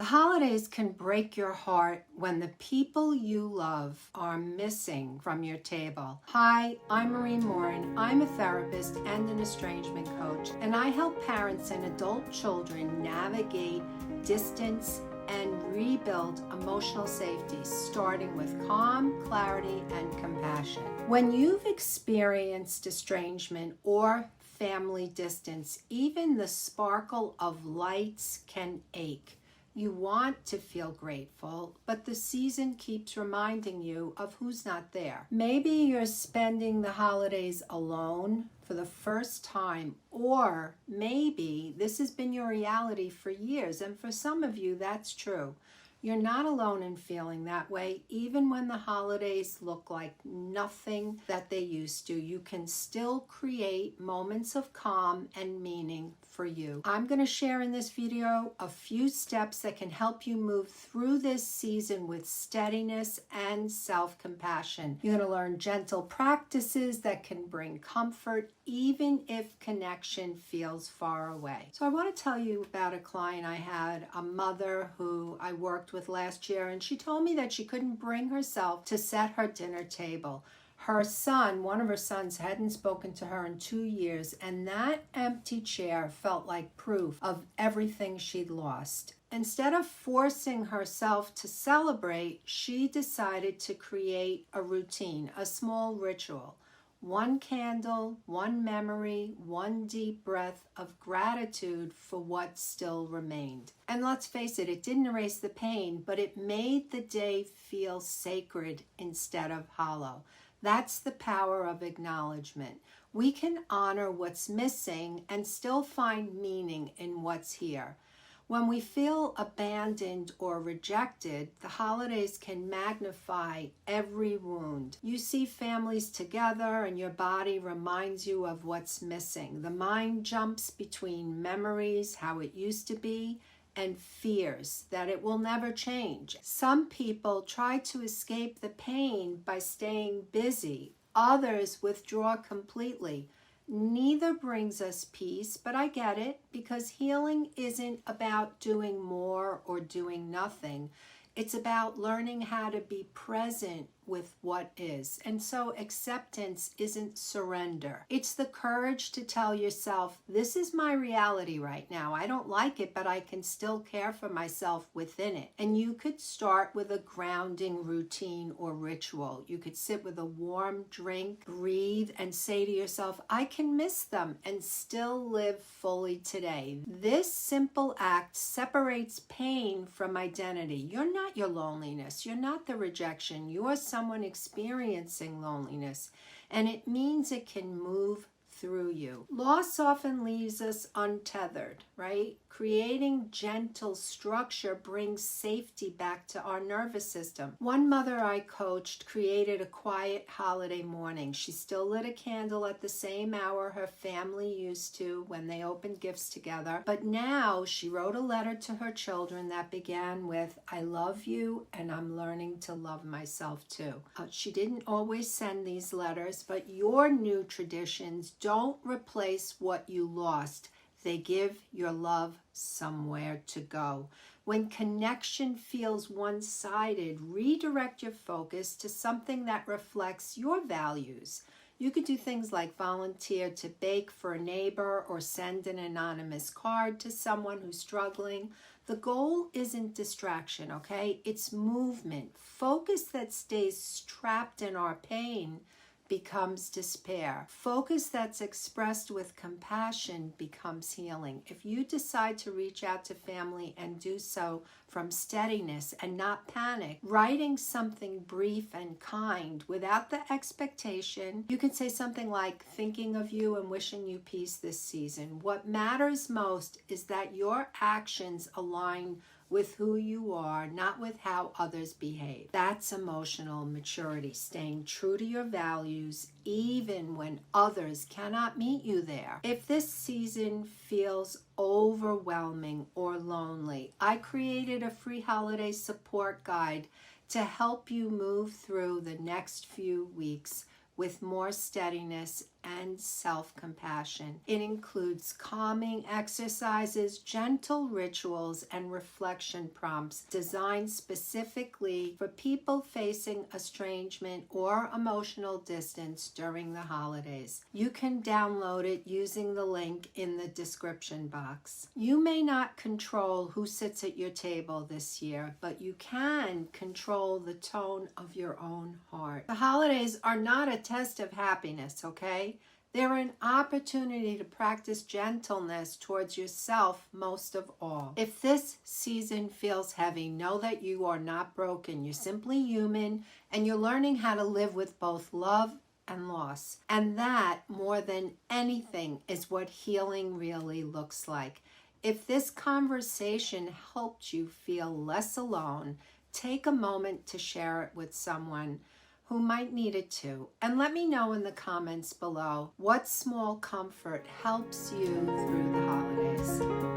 holidays can break your heart when the people you love are missing from your table. Hi, I'm Marie Morin. I'm a therapist and an estrangement coach, and I help parents and adult children navigate distance and rebuild emotional safety, starting with calm, clarity, and compassion. When you've experienced estrangement or family distance, even the sparkle of lights can ache. You want to feel grateful, but the season keeps reminding you of who's not there. Maybe you're spending the holidays alone for the first time, or maybe this has been your reality for years, and for some of you, that's true. You're not alone in feeling that way. Even when the holidays look like nothing that they used to, you can still create moments of calm and meaning for you. I'm going to share in this video a few steps that can help you move through this season with steadiness and self-compassion. You're going to learn gentle practices that can bring comfort even if connection feels far away. So I want to tell you about a client I had, a mother who I worked with last year, and she told me that she couldn't bring herself to set her dinner table. Her son, one of her sons, hadn't spoken to her in 2 years, and that empty chair felt like proof of everything she'd lost. Instead of forcing herself to celebrate, she decided to create a routine, a small ritual. One candle, one memory, one deep breath of gratitude for what still remained. And let's face it, it didn't erase the pain, but it made the day feel sacred instead of hollow. That's the power of acknowledgement. We can honor what's missing and still find meaning in what's here. When we feel abandoned or rejected, the holidays can magnify every wound. You see families together and your body reminds you of what's missing. The mind jumps between memories, how it used to be, and fears that it will never change. Some people try to escape the pain by staying busy. Others withdraw completely. Neither brings us peace, but I get it, because healing isn't about doing more or doing nothing. It's about learning how to be present with what is. And so acceptance isn't surrender. It's the courage to tell yourself, this is my reality right now. I don't like it, but I can still care for myself within it. And you could start with a grounding routine or ritual. You could sit with a warm drink, breathe, and say to yourself, I can miss them and still live fully today. This simple act separates pain from identity. You're not your loneliness. You're not the rejection. You're someone experiencing loneliness, and it means it can move through you. Loss often leaves us untethered, right? Creating gentle structure brings safety back to our nervous system. One mother I coached created a quiet holiday morning. She still lit a candle at the same hour her family used to when they opened gifts together, but now she wrote a letter to her children that began with, I love you and I'm learning to love myself too. She didn't always send these letters, but your new traditions don't replace what you lost. They give your love somewhere to go. When connection feels one-sided, redirect your focus to something that reflects your values. You could do things like volunteer to bake for a neighbor or send an anonymous card to someone who's struggling. The goal isn't distraction, okay? It's movement. Focus that stays trapped in our pain becomes despair. Focus that's expressed with compassion becomes healing. If you decide to reach out to family and do so from steadiness and not panic, writing something brief and kind without the expectation, you can say something like, thinking of you and wishing you peace this season. What matters most is that your actions align with who you are, not with how others behave. That's emotional maturity, staying true to your values even when others cannot meet you there. If this season feels overwhelming or lonely, I created a free holiday support guide to help you move through the next few weeks with more steadiness and self-compassion. It includes calming exercises, gentle rituals, and reflection prompts designed specifically for people facing estrangement or emotional distance during the holidays. You can download it using the link in the description box. You may not control who sits at your table this year, but you can control the tone of your own heart. The holidays are not a test of happiness, okay? They're an opportunity to practice gentleness towards yourself most of all. If this season feels heavy, know that you are not broken. You're simply human, and you're learning how to live with both love and loss. And that, more than anything, is what healing really looks like. If this conversation helped you feel less alone, take a moment to share it with someone who might need it too. And let me know in the comments below what small comfort helps you through the holidays.